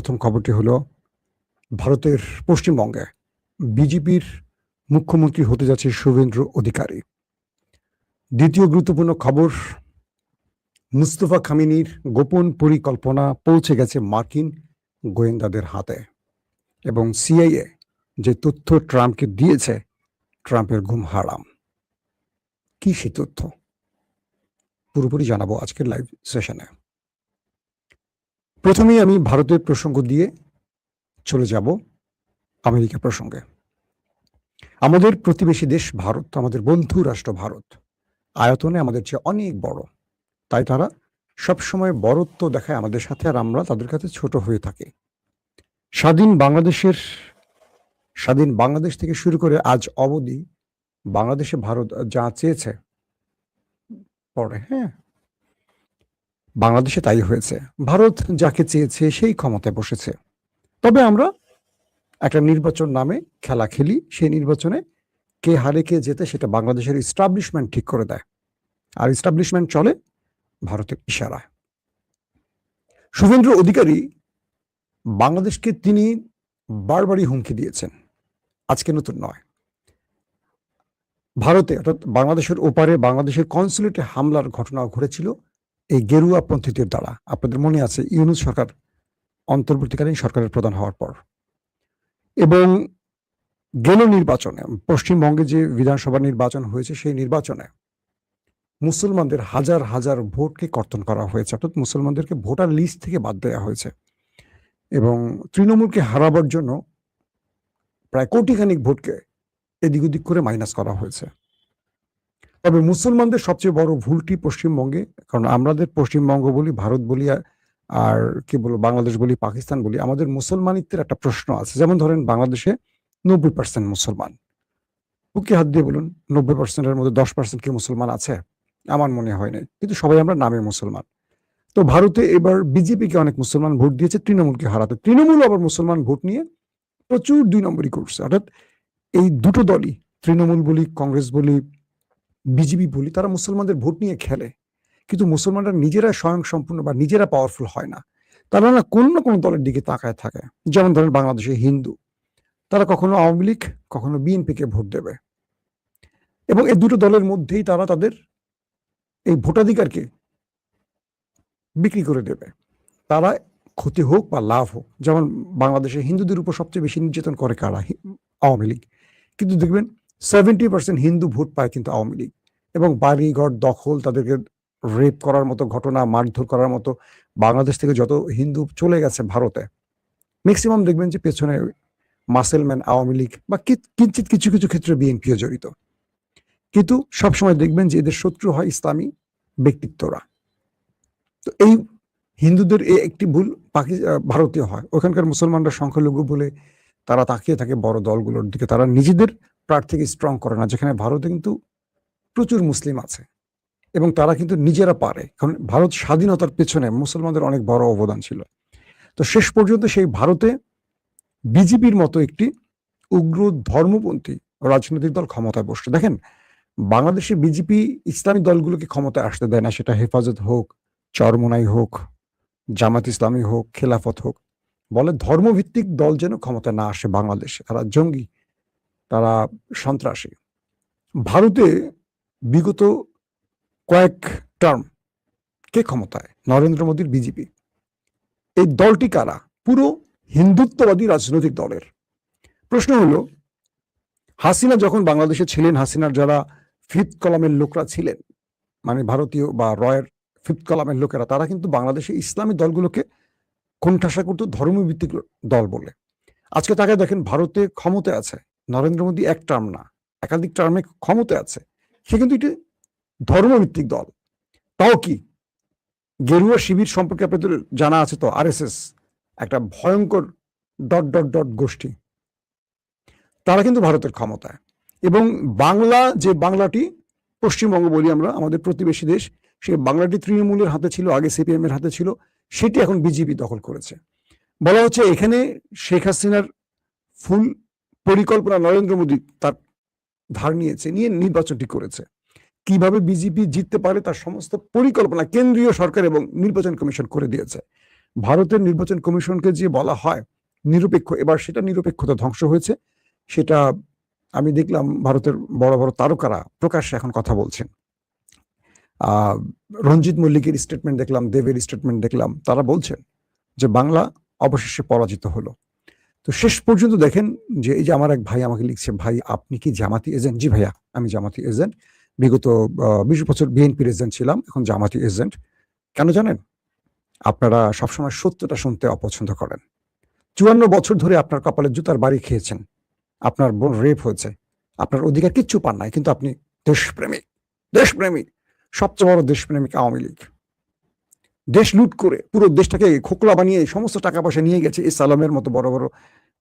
প্রথম খবরটি হলো ভারতের পশ্চিমবঙ্গে বিজেপির মুখ্যমন্ত্রী হতে যাচ্ছে শুভেন্দু অধিকারী। দ্বিতীয় গুরুত্বপূর্ণ খবর, মুস্তফা খামেনির গোপন পরিকল্পনা পৌঁছে গেছে মার্কিন গোয়েন্দাদের হাতে এবং সিআইএ যে তথ্য ট্রাম্পকে দিয়েছে, ট্রাম্পের ঘুম হারাম। কি সেই তথ্য পুরোপুরি জানাবো আজকের লাইভ সেশনে। প্রথমেই আমি ভারতের প্রসঙ্গ দিয়ে চলে যাব আমেরিকা প্রসঙ্গে। আমাদের প্রতিবেশী দেশ ভারত, আমাদের বন্ধু রাষ্ট্র ভারত আয়তনে আমাদের চেয়ে অনেক বড়, তাই তারা সবসময় বড়ত্ব দেখায় আমাদের সাথে, আর আমরা তাদের কাছে ছোট হয়ে থাকি। স্বাধীন বাংলাদেশ থেকে শুরু করে আজ অবধি বাংলাদেশে ভারত যা চেয়েছে পরে, বাংলাদেশে তাই হয়েছে। ভারত যাকে চেয়েছে সেই ক্ষমতায় বসেছে। তবে আমরা একটা নির্বাচন নামে খেলা খেলি, সেই নির্বাচনে কে হারে কে জেতে সেটা বাংলাদেশের ইস্টাবলিশমেন্ট ঠিক করে দেয়, আর ইস্টাবলিশমেন্ট চলে ভারতের ইশারায়। শুভেন্দু অধিকারী বাংলাদেশকে তিনি বারবারই হুমকি দিয়েছেন, আজকে নতুন নয়। ভারতে অর্থাৎ বাংলাদেশের ওপারে বাংলাদেশের কনসুলেটে হামলার ঘটনা ঘটেছিল এই গেরুয়া পন্থীদের দ্বারা। আপনাদের মনে আছে ইউনূস সরকার অন্তর্বর্তীকালীন সরকারের প্রধান হওয়ার পর। এবং গেল নির্বাচনে, পশ্চিমবঙ্গে যে বিধানসভা নির্বাচন হয়েছে, সেই নির্বাচনে মুসলমানদের হাজার হাজার ভোটকে কর্তন করা হয়েছে, অর্থাৎ মুসলমানদেরকে ভোটার লিস্ট থেকে বাদ দেওয়া হয়েছে এবং তৃণমূলকে হারাবার জন্য প্রায় কোটিখানিক ভোটকে এদিক ওদিক করে মাইনাস করা হয়েছে। তবে মুসলমানদের সবচেয়ে বড় ভুলটি পশ্চিমবঙ্গে, কারণ আমাদের পশ্চিমবঙ্গ বলি, ভারত বলি, আর কি বলবো, বাংলাদেশ বলি, পাকিস্তান বলি, আমাদের মুসলমানিত্বের একটা প্রশ্ন আছে। যেমন ধরেন বাংলাদেশে 90% মুসলমান, বুকে হাত দিয়ে বলুন 90%-এর মধ্যে 10% কি মুসলমান আছে? আমার মনে হয় না, কিন্তু সবাই আমরা নামে মুসলমান। তো ভারতে এবার বিজেপিকে অনেক মুসলমান ভোট দিয়েছে তৃণমূলকে হারাতে, তৃণমূল আবার মুসলমান ভোট নিয়ে প্রচুর 2 নম্বরই করছে। অর্থাৎ এই দুটো দলই, তৃণমূল বলি, কংগ্রেস বলি, বিজেপি বলি, তারা মুসলমানদের ভোট নিয়ে খেলে, কিন্তু মুসলমানরা নিজেরা স্বয়ংসম্পূর্ণ বা নিজেরা পাওয়ারফুল হয় না। তারা না কোনো দলের দিকে তাকায় থাকে। যেমন ধরেন বাংলাদেশে হিন্দু, তারা কখনো আওয়ামী লীগ, কখনো বিএনপিকে ভোট দেবে, এবং এই দুটো দলের মধ্যেই তারা তাদের এই ভোটাধিকারকে বিক্রি করে দেবে। তারা ক্ষতি হোক বা লাভ হোক, যেমন বাংলাদেশে হিন্দুদের উপর সবচেয়ে বেশি নির্যাতন করে কারা? আওয়ামী লীগ। কিন্তু দেখবেন 70% হিন্দু ভোট পায় কিন্তু আওয়ামী লীগ, এবং বাড়িঘর দখল, তাদেরকে রেপ করার মতো ঘটনা, মারধর করার মতো, বাংলাদেশ থেকে যত হিন্দু চলে গেছে ভারতে, ম্যাক্সিমাম দেখবেন যে পেছনে মাসেলম্যান আওয়ামী লীগ বা কিঞ্চিত কিছু কিছু ক্ষেত্রে বিএনপিও জড়িত। কিন্তু সবসময় দেখবেন যে এদের শত্রু হয় ইসলামী ব্যক্তিত্বরা। তো এই হিন্দুদের এই একটি ভুল ভারতীয় হয়, ওখানকার মুসলমানরা সংখ্যালঘু বলে তারা তাকিয়ে থাকে বড় দলগুলোর দিকে, তারা নিজেদের প্রার্থীকে স্ট্রং করে না, যেখানে ভারতে কিন্তু প্রচুর মুসলিম আছে এবং তারা কিন্তু নিজেরা পারে। কারণ ভারত স্বাধীনতার পেছনে মুসলমানদের অনেক বড় অবদান ছিল। তো শেষ পর্যন্ত সেই ভারতে বিজেপির মতো একটি উগ্র ধর্মপন্থী রাজনৈতিক দল ক্ষমতায় বসছে। দেখেন, বাংলাদেশে বিজেপি ইসলামী দলগুলোকে ক্ষমতায় আসতে দেয় না, সেটা হেফাজত হোক, চরমোনাই হোক, জামাত ইসলামী হোক, খেলাফত হোক। বলে ধর্মভিত্তিক দল যেন ক্ষমতা না আসে বাংলাদেশে, তারা জঙ্গি, তারা সন্ত্রাসী। ভারতে বিগত কয়েক টার্ম কে ক্ষমতায়? নরেন্দ্র মোদীর বিজেপি। এই দলটি কারা? পুরো হিন্দুত্ববাদী রাজনৈতিক দলের। প্রশ্ন হলো, হাসিনা যখন বাংলাদেশে ছিলেন, হাসিনার যারা ফিফথ কলামের লোকরা ছিলেন, মানে ভারতীয় বা রয়ের ফিফথ কলামের লোকেরা, তারা কিন্তু বাংলাদেশে ইসলামী দলগুলোকে কোণঠাসা করতো ধর্মভিত্তিক দল বলে। আজকে তাকে দেখেন ভারতে ক্ষমতায় আছে নরেন্দ্র মোদী, এক টার্ম না একাধিক টার্মে ক্ষমতায় আছে, সে কিন্তু এটি ধর্মভিত্তিক দল। তাও কি গেরুয়া শিবির সম্পর্কে আপনাদের জানা আছে তো? আরএসএস একটা ভয়ঙ্কর ডট ডট ডট গোষ্ঠী, তারা কিন্তু ভারতের ক্ষমতায়। এবং বাংলা, যে বাংলাটি পশ্চিমবঙ্গ বলি আমরা, আমাদের প্রতিবেশী দেশ, সেই বাংলাটি তৃণমূলের হাতে ছিল, আগে সিপিএম এর হাতে ছিল, সেটি এখন বিজেপি দখল করেছে। বলা হচ্ছে এখানে শেখ হাসিনার ফুল পরিকল্পনা নরেন্দ্র মোদী তার ধার নিয়েছে, নিয়ে নির্বাচনটি করেছে। কিভাবে বিজেপি জিততে পারে তার সমস্ত পরিকল্পনা কেন্দ্রীয় সরকার এবং নির্বাচন কমিশন করে দিয়েছে। ভারতের নির্বাচন কমিশনকে যে বলা হয় নিরপেক্ষ, এবার সেটা নিরপেক্ষতা ধ্বংস হয়েছে। সেটা আমি দেখলাম ভারতের বড় বড় তারকারা প্রকাশ্যে এখন কথা বলছেন। রঞ্জিত মল্লিকের স্টেটমেন্ট দেখলাম, দেবের স্টেটমেন্ট দেখলাম, তারা বলছেন যে বাংলা অবশেষে পরাজিত হলো। তো শেষ পর্যন্ত দেখেন যে এই যে আমার এক ভাই আমাকে লিখছে, ভাই আপনি কি জামাতি এজেন্ট? জি ভাইয়া, আমি জামাতি এজেন্ট। বিগত 20 বছর বিএনপির এজেন্ট ছিলাম, এখন জামাতি এজেন্ট। কেন জানেন? আপনারা সবসময় সত্যটা শুনতে অপছন্দ করেন। 54 বছর ধরে আপনার কপালে জুতার বাড়ি খেয়েছেন, আপনার বোন রেপ হয়েছে, আপনার অধিকার কিচ্ছু পান নাই, কিন্তু আপনি দেশপ্রেমিক। দেশপ্রেমিক, সবচেয়ে বড় দেশপ্রেমিক আওয়ামী লীগ। দেশ লুট করে পুরো দেশটাকে খোকলা বানিয়ে সমস্ত টাকা পয়সা নিয়ে গেছে এই সালামের মতো বড় বড়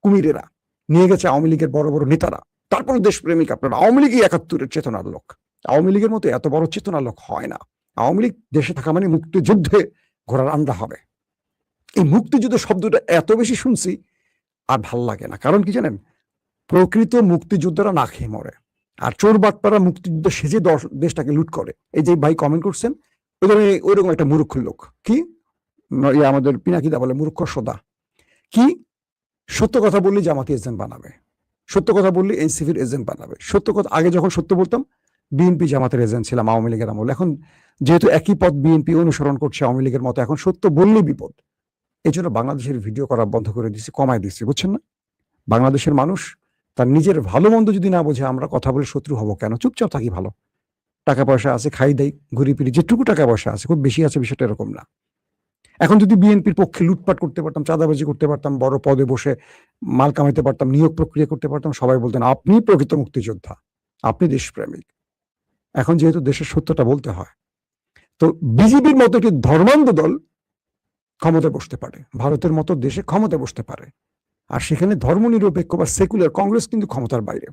কুমিরেরা, নিয়ে গেছে আওয়ামী লীগের বড় বড় নেতারা। তারপর দেশপ্রেমিক আপনারা। আওয়ামী লীগই 71-এর চেতনার লোক। আওয়ামী লীগের মতো এত বড় চেতনার লোক হয় না। আওয়ামী লীগ দেশে থাকা মানে মুক্তিযুদ্ধে ঘোড়ার আন্ডা হবে। এই মুক্তিযুদ্ধ শব্দটা এত বেশি শুনছি আর ভাল লাগে না। কারণ কি জানেন? প্রকৃত মুক্তিযোদ্ধারা না খেয়ে মরে, আর চোর বাটপারা মুক্তিযুদ্ধ সেজে দেশটাকে লুট করে। এই যে ভাই কমেন্ট করছেন, ওইরকম একটা মূর্খ লোক। কি আমাদের পিনাকিদা বলে মূর্খ সোদা। কি সত্য কথা বললে জামাতি এজেন্ট বানাবে, সত্য কথা বললে এনসিপির এজেন্ট বানাবে। সত্য কথা, আগে যখন সত্য বলতাম বিএনপি জামাতের এজেন্ট ছিলাম আওয়ামী লীগের আমল। এখন যেহেতু একই পথ বিএনপি অনুসরণ করছে আওয়ামী লীগের মতো, এখন সত্য বললেই বিপদ। এই জন্য বাংলাদেশের ভিডিও করা বন্ধ করে দিচ্ছি, কমায় দিচ্ছি, বুঝছেন না? বাংলাদেশের মানুষ তার নিজের ভালো মন্দ যদি না বোঝে, আমরা কথা বলে শত্রু হব কেন? চুপচাপ থাকি ভালো। টাকা পয়সা আছে, খাই দেই, ঘুরি ফিরি, যেটুকু টাকা পয়সা আছে, খুব বেশি আছে বিষয়টা এরকম না। এখন যদি বিএনপির পক্ষে লুটপাট করতে পারতাম, চাঁদাবাজি করতে পারতাম, বড় পদে বসে মাল কামাইতে পারতাম, নিয়োগ প্রক্রিয়া করতে পারতাম, সবাই বলতেন আপনি প্রকৃত মুক্তিযোদ্ধা, আপনি দেশপ্রেমিক। এখন যেহেতু দেশের সত্যটা বলতে হয়, তো বিজেপির মতো একটি ধর্মান্ধ দল ক্ষমতায় বসতে পারে, ভারতের মতো দেশে ক্ষমতায় বসতে পারে, আর সেখানে ধর্মনিরপেক্ষ বা সেকুলার কংগ্রেস কিন্তু ক্ষমতার বাইরে।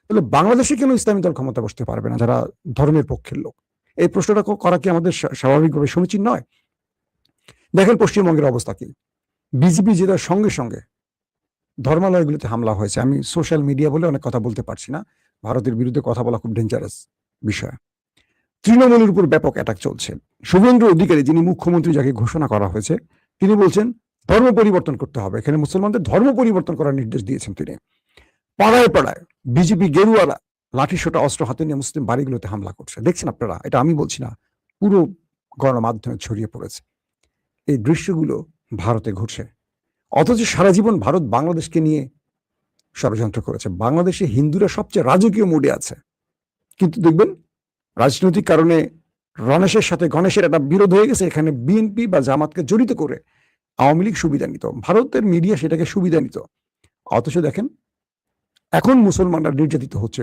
তাহলে বাংলাদেশে কেন ইসলামী দল ক্ষমতা বসতে পারবে না, যারা ধর্মের পক্ষের লোক? এই প্রশ্নটা করা কি আমাদের স্বাভাবিকভাবে সমীচীন নয়? দেখেন পশ্চিমবঙ্গের অবস্থা কি। বিজেপি জেতার সঙ্গে সঙ্গে ধর্মালয়গুলোতে হামলা হয়েছে। আমি সোশ্যাল মিডিয়া বলে অনেক কথা বলতে পারছি না, ভারতের বিরুদ্ধে কথা বলা খুব ডেঞ্জারাস বিষয়। তৃণমূলের উপর ব্যাপক অ্যাটাক চলছে। শুভেন্দু অধিকারী, যিনি মুখ্যমন্ত্রী, যাকে ঘোষণা করা হয়েছে, তিনি বলছেন ধর্ম পরিবর্তন করতে হবে। এখানে মুসলমানদের ধর্ম পরিবর্তন করার নির্দেশ দিয়েছেন তিনি। পাড়ায় পাড়ায় বিজেপি গেরুয়ারা লাঠিসোঁটা অস্ত্র হাতে নিয়ে মুসলিম বাড়িগুলোতে হামলা করছে। দেখছেন আপনারা? এটা আমি বলছি না, পুরো গণমাধ্যমে ছড়িয়ে পড়েছে। এই দৃশ্যগুলো ভারতে ঘটছে, অথচ সারা জীবন ভারত বাংলাদেশকে নিয়ে ষড়যন্ত্র করেছে। বাংলাদেশে হিন্দুরা সবচেয়ে রাজকীয় মুডে আছে, কিন্তু দেখবেন রাজনৈতিক কারণে রণেশের সাথে গণেশের একটা বিরোধ হয়ে গেছে, এখানে বিএনপি বা জামাতকে জড়িত করে আওয়ামী লীগ সুবিধা নিত, ভারতের মিডিয়া সেটাকে সুবিধা নিত। অথচ দেখেন এখন মুসলমানরা নির্যাতিত হচ্ছে,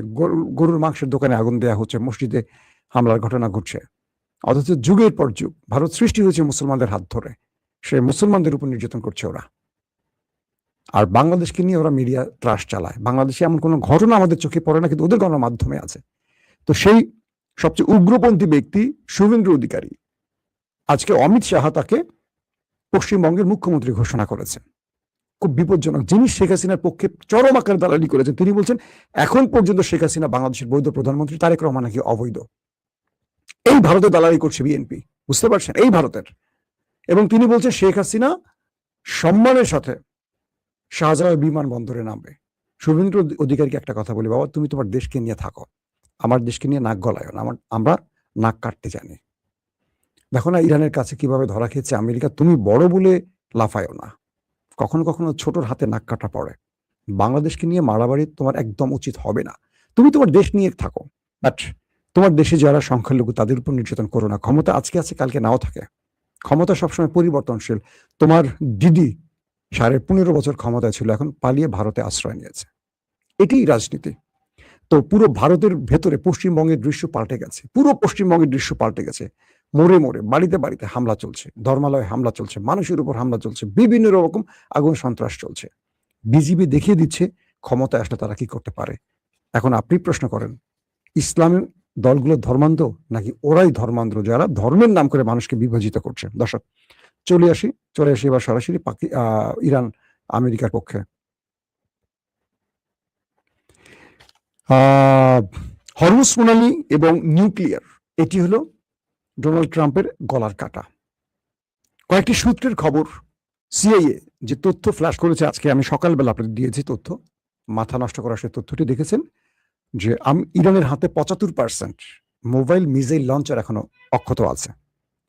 গরুর মাংসের দোকানে আগুন দেওয়া হচ্ছে, মসজিদে হামলার ঘটনা ঘটছে। অথচ যুগের পর যুগ ভারত সৃষ্টি হয়েছে মুসলমানদের হাত ধরে, সে মুসলমানদের উপর নির্যাতন করছে ওরা। আর বাংলাদেশকে নিয়ে ওরা মিডিয়া ত্রাস চালায়। বাংলাদেশে এমন কোনো ঘটনা আমাদের চোখে পড়ে না, কিন্তু ওদের গণমাধ্যমে আছে। তো সেই সবচেয়ে উগ্রপন্থী ব্যক্তি শুভেন্দু অধিকারী, আজকে অমিত শাহ তাকে পশ্চিমবঙ্গের মুখ্যমন্ত্রী ঘোষণা করেছেন। খুব বিপজ্জনক জিনিস। শেখ হাসিনার পক্ষে চরম আকারে দালালি করেছেন। তিনি বলছেন এখন পর্যন্ত শেখ হাসিনা বাংলাদেশের বৈধ প্রধানমন্ত্রী, তারেক রহমান নাকি অবৈধ। এই ভারতে দালালি করছে বিএনপি, বুঝতে পারছেন? এই ভারতের। এবং তিনি বলছেন শেখ হাসিনা সম্মানের সাথে শাহজালাল বিমানবন্দরে নামবে। শুভেন্দু অধিকারীকে একটা কথা বলি, বাবা তুমি তোমার দেশকে নিয়ে থাকো, আমার দেশকে নিয়ে নাক গলায় না, আমরা নাক কাটতে জানি। দেখো না ইরানের কাছে কিভাবে ধরা খেয়েছে আমেরিকা। তুমি বড় বলে লাফায়ও না, কখনো কখনো ছোটর হাতে নাক কাটা পড়ে। বাংলাদেশকে নিয়ে মারামারি তোমার একদম উচিত হবে না। তুমি তোমার দেশ নিয়ে থাকো, বাট তোমার দেশে যারা সংখ্যালঘু তাদের উপর নির্যাতন করো না। ক্ষমতা আজকে আছে, কালকে নাও থাকে। ক্ষমতা সবসময় পরিবর্তনশীল। তোমার দিদি 15.5 বছর ক্ষমতায় ছিল, এখন পালিয়ে ভারতে আশ্রয় নিয়েছে। এটাই রাজনীতি। তো পুরো ভারতের ভেতরে পশ্চিমবঙ্গের দৃশ্য পাল্টে গেছে, পুরো পশ্চিমবঙ্গের দৃশ্য পাল্টে গেছে। মোড়ে মোড়ে, বাড়িতে বাড়িতে হামলা চলছে, ধর্মালয়ে হামলা চলছে, মানুষের উপর হামলা চলছে, বিভিন্ন রকম আগুন সন্ত্রাস চলছে। বিজেপি দেখিয়ে দিচ্ছে ক্ষমতায় আসলে তারা কি করতে পারে। এখন আপনি প্রশ্ন করেন, ইসলামী দলগুলো ধর্মান্ধ নাকি ওরাই ধর্মান্ধ যারা ধর্মের নাম করে মানুষকে বিভাজিত করছে? দর্শক চলে আসি এবার সরাসরি ইরান আমেরিকার পক্ষে। হরমুজ প্রণালী এবং নিউক্লিয়ার, এটি হলো ডোনাল্ড ট্রাম্পের গলার কাটা। কয়েকটি সূত্রের খবর সিআইএ যে তথ্য ফ্ল্যাশ করেছে আজকে, আমি সকালবেলা আপনাদের দিয়েছি তথ্য, মাথা নষ্ট করা সে তথ্যটি দেখেছেন যে ইরানের হাতে 75% মোবাইল মিসাইল লঞ্চার এখনো অক্ষত আছে,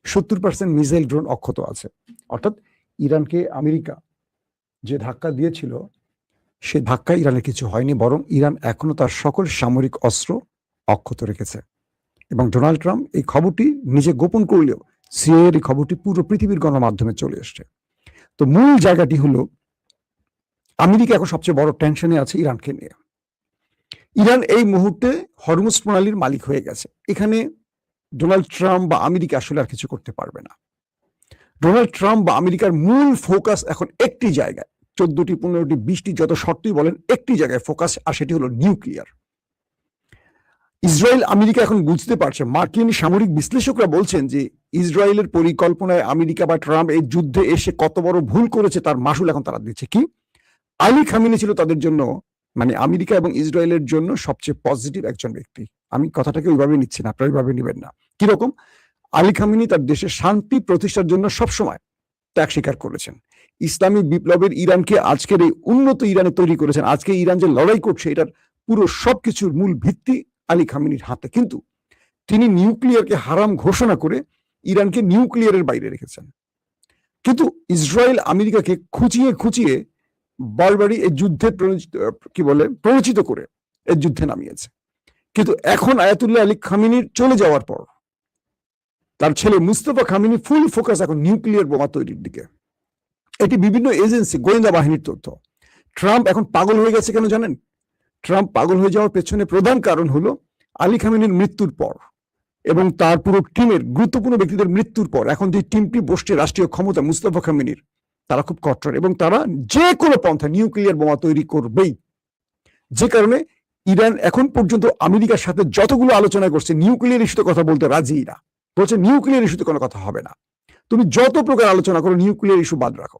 70% মিসাইল ড্রোন অক্ষত আছে। অর্থাৎ ইরানকে আমেরিকা যে ধাক্কা দিয়েছিল সে ধাক্কা ইরানের কিছু হয়নি, বরং ইরান এখনো তার সকল সামরিক অস্ত্র অক্ষত রেখেছে। এবং ডোনাল্ড ট্রাম্প এই খবরটি নিজে গোপন করলেও সিআইএর এই খবরটি পুরো পৃথিবীর গণমাধ্যমে চলে এসছে। তো মূল জায়গাটি হলো আমেরিকা এখন সবচেয়ে বড় টেনশনে আছে ইরানকে নিয়ে। ইরান এই মুহূর্তে হরমুজ প্রণালীর মালিক হয়ে গেছে। এখানে ডোনাল্ড ট্রাম্প বা আমেরিকা আসলে আর কিছু করতে পারবে না। ডোনাল্ড ট্রাম্প বা আমেরিকার মূল ফোকাস এখন একটি জায়গায়, 14টি 15টি 20টি যত শর্তই বলেন, একটি জায়গায় ফোকাস, আর সেটি হলো নিউক্লিয়ার। ইসরায়েল আমেরিকা এখন বুঝতে পারছে, মার্কিন সামরিক বিশ্লেষকরা বলছেন যে ইসরায়েলের পরিকল্পনায় আমেরিকা বা ট্রাম্প এই যুদ্ধে এসে কত বড় ভুল করেছে তার মাসুল এখন তারা দিচ্ছে। কি আলী খামেনি ছিল তাদের জন্য, মানে আমেরিকা এবং ইসরায়েলের জন্য সবচেয়ে পজিটিভ একজন ব্যক্তি। আমি কথাটাকে ওইভাবে নিচ্ছি না, আপনারা ওইভাবে নেবেন না। কিরকম? আলী খামেনি তার দেশের শান্তি প্রতিষ্ঠার জন্য সবসময় ত্যাগ স্বীকার করেছেন। ইসলামী বিপ্লবের ইরানকে আজকের এই উন্নত ইরানে তৈরি করেছেন। আজকে ইরান যে লড়াই করছে এটার পুরো সবকিছুর মূল ভিত্তি আলী খামেনির হাতে। কিন্তু তিনি নিউক্লিয়ারকে হারাম ঘোষণা করে ইরানকে নিউক্লিয়ারের বাইরে রেখেছেন। কিন্তু ইসরায়েল আমেরিকাকে খুঁচিয়ে খুঁচিয়ে বারবারই এই যুদ্ধে প্ররোচিত করে এই যুদ্ধে নামিয়েছে। কিন্তু এখন আয়াতুল্লাহ আলী খামেনির চলে যাওয়ার পর তার ছেলে মুস্তফা খামেনি ফুল ফোকাস এখন নিউক্লিয়ার বোমা তৈরির দিকে। এটি বিভিন্ন এজেন্সি, গোয়েন্দা বাহিনীর তথ্য। ট্রাম্প এখন পাগল হয়ে গেছে কেন জানেন? ট্রাম্প পাগল হয়ে যাওয়ার পেছনে প্রধান কারণ হলো আলী খামেনির মৃত্যুর পর এবং তার পুরো টিমের গুরুত্বপূর্ণ ব্যক্তিদের মৃত্যুর পর এখন যে টিমটি বসছে রাষ্ট্রীয় ক্ষমতা মুস্তফা খামেনির, তারা খুব কট্টর এবং তারা যে কোনো পন্থা নিউক্লিয়ার বোমা তৈরি করবেই। যে কারণে ইরান এখন পর্যন্ত আমেরিকার সাথে যতগুলো আলোচনা করছে নিউক্লিয়ার ইস্যুতে কথা বলতে রাজি না, বলছে নিউক্লিয়ার ইস্যুতে কোনো কথা হবে না, তুমি যত প্রকার আলোচনা করো নিউক্লিয়ার ইস্যু বাদ রাখো।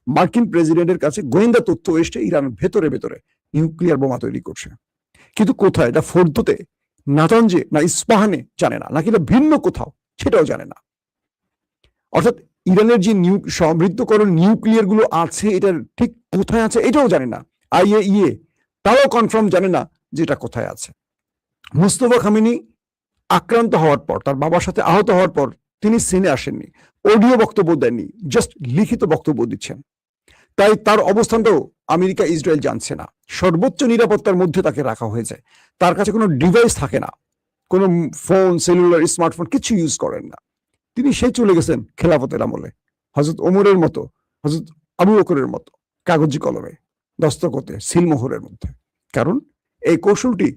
মার্কিন প্রেসিডেন্টের কাছে গোয়েন্দা তথ্য এসছে ইরান ভেতরে ভেতরে নিউক্লিয়ার বোমা তৈরি করছে। কিন্তু কোথায়? এটা ফোর্দোতে, নাতানজে, না ইস্পাহানে জানে না, নাকি এটা ভিন্ন কোথাও সেটাও জানে না। অর্থাৎ ইরানের যে সমৃদ্ধকরণ নিউক্লিয়ার গুলো আছে এটা ঠিক কোথায় আছে এটাও জানে না। আইএইএ তারাও কনফার্ম জানে না যে এটা কোথায় আছে। মুস্তফা খামেনি আক্রান্ত হওয়ার পর, তার বাবার সাথে আহত হওয়ার পর তিনি সিনে আসেননি, অডিও বক্তব্য দেননি, জাস্ট লিখিত বক্তব্য দিচ্ছেন। তাই তার অবস্থানটাও আমেরিকা ইসরায়েল জানছে না। সর্বোচ্চ নিরাপত্তার মধ্যে তাকে রাখা হয়েছে। তার কাছে কোনো ডিভাইস থাকে না, কোনো ফোন, সেলুলার, স্মার্টফোন কিছু ইউজ করেন না। তিনি সেই চলে গেছেন খেলাফতের আমলে, হযরত ওমরের মতো, হযরত আবু বকরের মতো, কাগজি কলমে, দস্তখতে, সিলমোহরের মধ্যে। কারণ এই কৌশলটি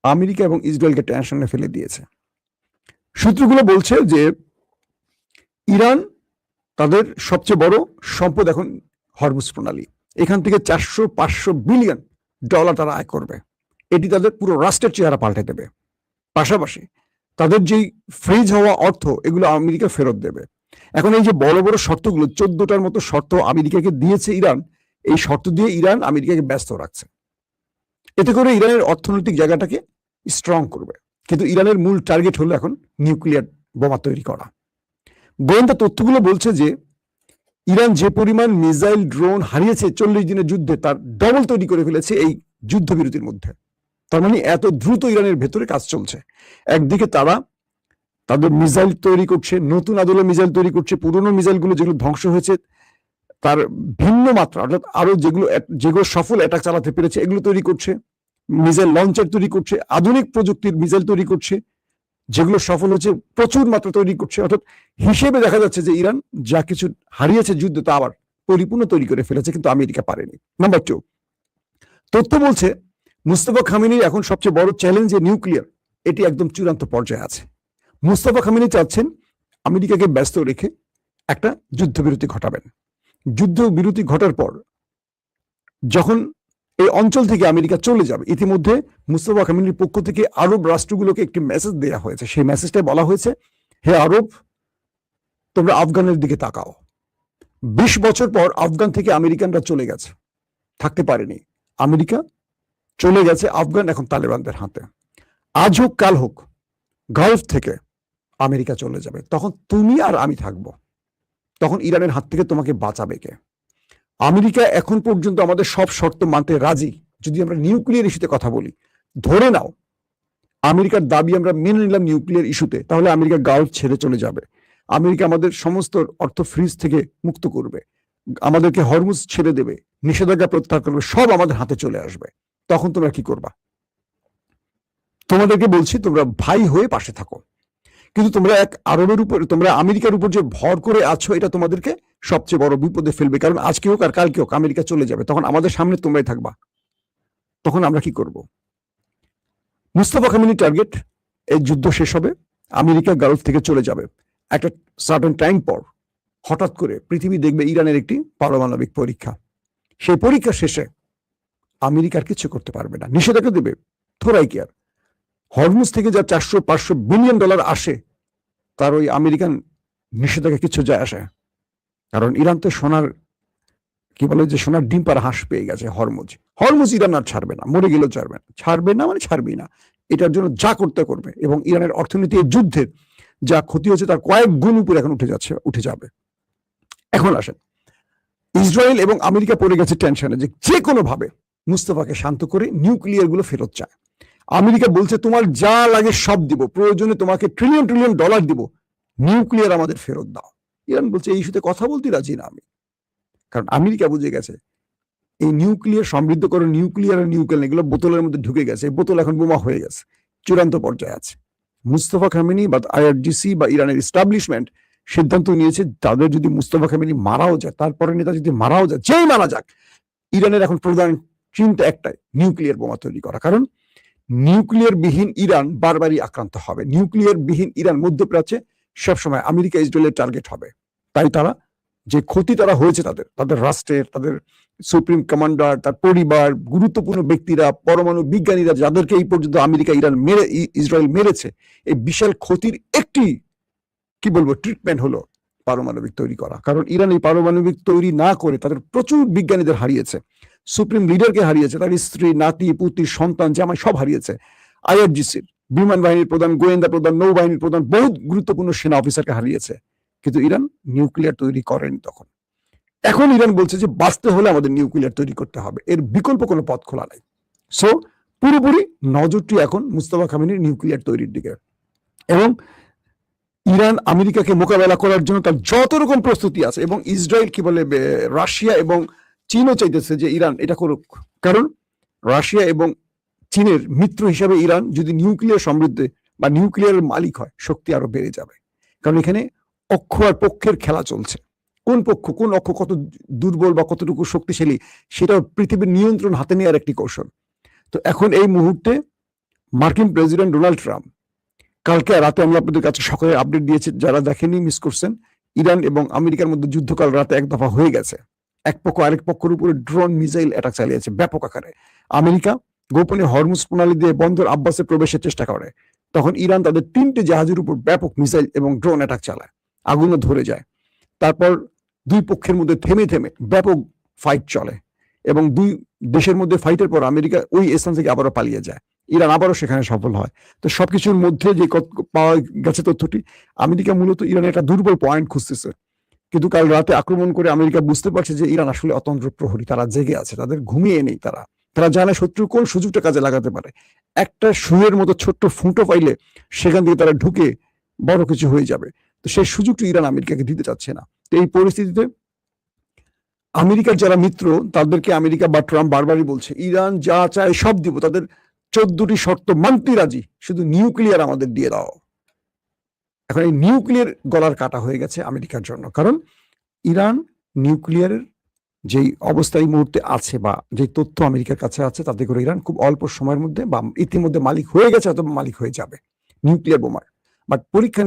আমেরিকা এবং ইসরায়েলকে টেনশনে ফেলে দিয়েছে। সূত্রগুলো বলছে যে ইরান তাদের সবচেয়ে বড় সম্পদ এখন হরমুজ প্রণালী। এখান থেকে 400-500 বিলিয়ন ডলার তারা আয় করবে। এটি তাদের পুরো রাষ্ট্রের চেহারা পাল্টে দেবে। পাশাপাশি তাদের যেই ফ্রিজ হওয়া অর্থ এগুলো আমেরিকা ফেরত দেবে। এখন এই যে বড় বড় শর্তগুলো, 14টার মতো শর্ত আমেরিকাকে দিয়েছে ইরান, এই শর্ত দিয়ে ইরান আমেরিকাকে ব্যস্ত রাখছে। এতে করে ইরানের অর্থনৈতিক জায়গাটাকে স্ট্রং করবে। কিন্তু ইরানের মূল টার্গেট হলো এখন নিউক্লিয়ার বোমা তৈরি করা। গোয়েন্দা তথ্যগুলো বলছে যে ইরান যে পরিমাণ মিসাইল, ড্রোন হারিয়েছে 40 দিনের যুদ্ধে, তার ডবল তৈরি করে ফেলেছে এই যুদ্ধবিরতির মধ্যে। তার মানে এত দ্রুত ইরানের ভেতরে কাজ চলছে। একদিকে তারা তাদের মিসাইল তৈরি করছে, নতুন আদলে মিসাইল তৈরি করছে, পুরনো মিসাইলগুলো যেগুলো ধ্বংস হয়েছে তার ভিন্ন মাত্রা, অর্থাৎ আরো যেগুলো সফল অ্যাটাক চালাতে পেরেছে এগুলো তৈরি করছে, মিসাইল লঞ্চার তৈরি করছে, আধুনিক প্রযুক্তির মিসাইল তৈরি করছে, যেগুলো সফল হচ্ছে প্রচুর মাত্রা তৈরি করছে। অর্থাৎ হিসেবে দেখা যাচ্ছে যে ইরান যা কিছু হারিয়েছে যুদ্ধে তা আবার পরিপূর্ণ তৈরি করে ফেলেছে, কিন্তু আমেরিকা পারেনি। নাম্বার 2, তথ্য বলছে মুস্তফা খামেনির এখন সবচেয়ে বড় চ্যালেঞ্জ নিউক্লিয়ার, এটি একদম চূড়ান্ত পর্যায়ে আছে। মুস্তফা খামেনি চাচ্ছেন আমেরিকাকে ব্যস্ত রেখে একটা যুদ্ধবিরতি ঘটাবেন। যুদ্ধবিরতি ঘটার পর যখন এই অঞ্চল থেকে আমেরিকা চলে যাবে, ইতিমধ্যে মুস্তফা খামেনির পক্ষ থেকে আরব রাষ্ট্রগুলোকে একটি মেসেজ দেওয়া হয়েছে। সেই মেসেজটাই বলা হয়েছে, হে আরব, তোমরা আফগানের দিকে তাকাও। 20 বছর পর আফগান থেকে আমেরিকানরা চলে গেছে, থাকতে পারেনি। আমেরিকা চলে গেছে, আফগান এখন তালেবানদের হাতে। আজ হোক কাল হোক গালফ থেকে আমেরিকা চলে যাবে, তখন তুমি আর আমি থাকবো। তখন ইরানের হাত থেকে তোমাকে বাঁচাবে কে? আমেরিকা এখন পর্যন্ত আমাদের সব শর্ত মানতে রাজি। যদি আমরা নিউক্লিয়ার ইস্যুতে কথা বলি, ধরে নাও আমেরিকার দাবি আমরা মেনে নিলাম নিউক্লিয়ার ইস্যুতে, তাহলে আমেরিকা গালফ ছেড়ে চলে যাবে। আমেরিকা আমাদের সমস্ত অর্থ ফ্রিজ থেকে মুক্ত করবে, আমাদেরকে হরমুজ ছেড়ে দেবে, নিষেধাজ্ঞা প্রত্যাহার করবে, সব আমাদের হাতে চলে আসবে। তখন তোমরা কি করবা? তোমাদেরকে বলছি তোমরা ভাই হয়ে পাশে থাকো, কিন্তু তোমরা এক আরবের উপর, তোমরা আমেরিকার উপর যে ভর করে আছো, এটা তোমাদেরকে সবচেয়ে বড় বিপদে ফেলবে। কারণ আজকে হোক আর কালকে হোক আমেরিকা চলে যাবে, তখন আমাদের সামনে তোমরাই থাকবা। তখন আমরা কি করব? মুস্তাফা খামেনি টার্গেট, এই যুদ্ধ শেষ হবে, আমেরিকা গালফ থেকে চলে যাবে, একটা সার্টেন টাইম পর হঠাৎ করে পৃথিবী দেখবে ইরানের একটি পারমাণবিক পরীক্ষা। সেই পরীক্ষা শেষে আমেরিকার কিছু করতে পারবে না, নিষেধাজ্ঞা দেবে, থোড়াই কেয়ার। হরমুজ থেকে যা 400-500 বিলিয়ন ডলার আসে, তার ওই আমেরিকান নিষেধাজ্ঞা কিছু যায় আসে। কারণ ইরান তো সোনার, কি বলে যে সোনার ডিম পাড়া হাঁস পেয়ে গেছে। হরমুজ ইরান আর ছাড়বে না, মরে গেলেও ছাড়বে না, মানে ছাড়বেই না। এটার জন্য যা করতে করবে, এবং ইরানের অর্থনীতি এই যুদ্ধের যা ক্ষতি হচ্ছে তার কয়েক গুণ উপরে এখন উঠে যাবে। এখন আসেন, ইসরায়েল এবং আমেরিকা পড়ে গেছে টেনশনে যে কোনো ভাবে মুস্তাফাকে শান্ত করে নিউক্লিয়ার গুলো ফেরত চায়। আমেরিকা বলছে তোমার যা লাগে সব দিব, প্রয়োজনে তোমাকে ট্রিলিয়ন ট্রিলিয়ন ডলার দিব, নিউক্লিয়ার আমাদের ফেরত দাও। ইরান বলছে এই ইস্যুতে কথা বলতে রাজি না আমি। কারণ আমেরিকা বুঝে গেছে এই নিউক্লিয়ার সমৃদ্ধ করে, নিউক্লিয়ার এগুলো বোতলের মধ্যে ঢুকে গেছে, এই বোতল এখন বোমা হয়ে গেছে, চূড়ান্ত পর্যায়ে আছে। মুস্তাফা খামেনি বা আইআরজিসি বা ইরানের এস্টাবলিশমেন্ট সিদ্ধান্ত নিয়েছে তাদের যদি মুস্তাফা খামেনি মারাও যায়, তারপরে নেতা যদি মারাও যায়, যেই মারা যাক, ইরানের এখন প্রধান চিন্তা একটাই, নিউক্লিয়ার বোমা তৈরি করা। কারণ নিউক্লিয়ার বিহীন ইরান বারবারই আক্রান্ত হবে। নিউক্লিয়ার বিহীন ইরান মধ্যপ্রাচ্যে সবসময় আমেরিকা ইসরায়েলের টার্গেট হবে। তাই তারা যে ক্ষতি তারা হয়েছে তাদের রাষ্ট্রের, তাদের সুপ্রিম কমান্ডার, তার পরিবার, গুরুত্বপূর্ণ ব্যক্তিরা, পরমাণু বিজ্ঞানীরা, যাদেরকে এই পর্যন্ত আমেরিকা ইসরায়েল মেরেছে, এই বিশাল ক্ষতির একটি কি বলবো ট্রিটমেন্ট হলো পারমাণবিক তৈরি করা। কারণ ইরান এই পারমাণবিক তৈরি না করে তাদের প্রচুর বিজ্ঞানীদের হারিয়েছে, সুপ্রিম লিডারকে হারিয়েছে, তার স্ত্রী, নাতি, পুত্র, সন্তান, জামাই সব হারিয়েছে। আইআরজিসির বিমান বাহিনীর প্রধান, গোয়েন্দা প্রধান, নৌবাহিনীর প্রধান, বহুত গুরুত্বপূর্ণ সেনা অফিসারকে হারিয়েছে। কিন্তু ইরান নিউক্লিয়ার তৈরি করেনি তখন। এখন ইরান বলছে যে বাঁচতে হলে আমাদের নিউক্লিয়ার তৈরি করতে হবে, এর বিকল্প কোনো পথ খোলা নাই। সো পুরোপুরি নজরটি এখন মুস্তাফা খামেনির নিউক্লিয়ার তৈরির দিকে, এবং ইরান আমেরিকাকে মোকাবেলা করার জন্য তার যত রকম প্রস্তুতি আছে, এবং ইসরায়েল কি বলে রাশিয়া এবং চীনও চাইতেছে যে ইরান এটা করুক। কারণ রাশিয়া এবং চীনের মিত্র হিসাবে ইরান যদি নিউক্লিয়ার সমৃদ্ধ বা নিউক্লিয়ারের মালিক হয়, শক্তি আরো বেড়ে যাবে। কারণ এখানে অক্ষ আর পক্ষের খেলা চলছে, কোন পক্ষ কোন অক্ষ কত দুর্বল বা কতটুকু শক্তিশালী, সেটা পৃথিবীর নিয়ন্ত্রণ হাতে নেওয়ার একটি কৌশল। তো এখন এই মুহূর্তে মার্কিন প্রেসিডেন্ট ডোনাল্ড ট্রাম্প কালকে রাতে, আমরা আপনাদের কাছে সকালে আপডেট দিয়েছি, যারা দেখেনি মিস করছেন, ইরান এবং আমেরিকার মধ্যে যুদ্ধ কাল রাতে এক দফা হয়ে গেছে। এক পক্ষ আরেক পক্ষের উপরে ড্রোন মিসাইল অ্যাটাক চালিয়েছে ব্যাপক আকারে। আমেরিকা গোপনে হরমুজ প্রণালী দিয়ে বন্দর আব্বাসে প্রবেশের চেষ্টা করে, তখন ইরান তাদের 3টে জাহাজের উপর ব্যাপক মিসাইল এবং ড্রোন অ্যাটাক চালায়, আগুনও ধরে যায়। তারপর দুই পক্ষের মধ্যে থেমে থেমে ব্যাপক ফাইট চলে, এবং দুই দেশের মধ্যে ফাইটের পর আমেরিকা ওই স্থান থেকে আবারও পালিয়ে যায়, ইরান আবারও সেখানে সফল হয়। তো সবকিছুর মধ্যে যে পাওয়া গেছে তথ্যটি, আমেরিকা মূলত ইরানের একটা দুর্বল পয়েন্ট খুঁজতেছে। কিন্তু কাল রাতে আক্রমণ করে আমেরিকা বুঝতে পারছে যে ইরান আসলে অতন্ত্র প্রহরী, তারা জেগে আছে, তাদের ঘুমিয়ে নেই। তারা জানে শত্রু কোন সুযোগটা কাজে লাগাতে পারে। একটা সুয়ের মতো ছোট্ট ফুটো পাইলে সেখান থেকে তারা ঢুকে বড় কিছু হয়ে যাবে। তো সেই সুযোগটা ইরান আমেরিকাকে দিতে চাচ্ছে না। তো এই পরিস্থিতিতে আমেরিকার যারা মিত্র, তাদেরকে আমেরিকা বা ট্রাম্প বারবারই বলছে ইরান যা চায় সব দিব, তাদের 14টি শর্ত মানতে রাজি, শুধু নিউক্লিয়ার আমাদের দিয়ে দাও। এখন এই নিউক্লিয়ার গলার কাটা হয়ে গেছে আমেরিকার জন্য। কারণ ইরান নিউক্লিয়ারের যেই অবস্থা এই মুহূর্তে আছে, বা যে তথ্য আমেরিকার কাছে আছে, তাতে করে ইরান খুব অল্প সময়ের মধ্যে বা ইতিমধ্যে মালিক হয়ে গেছে অথবা মালিক হয়ে যাবে নিউক্লিয়ার বোমার। বাট পরীক্ষা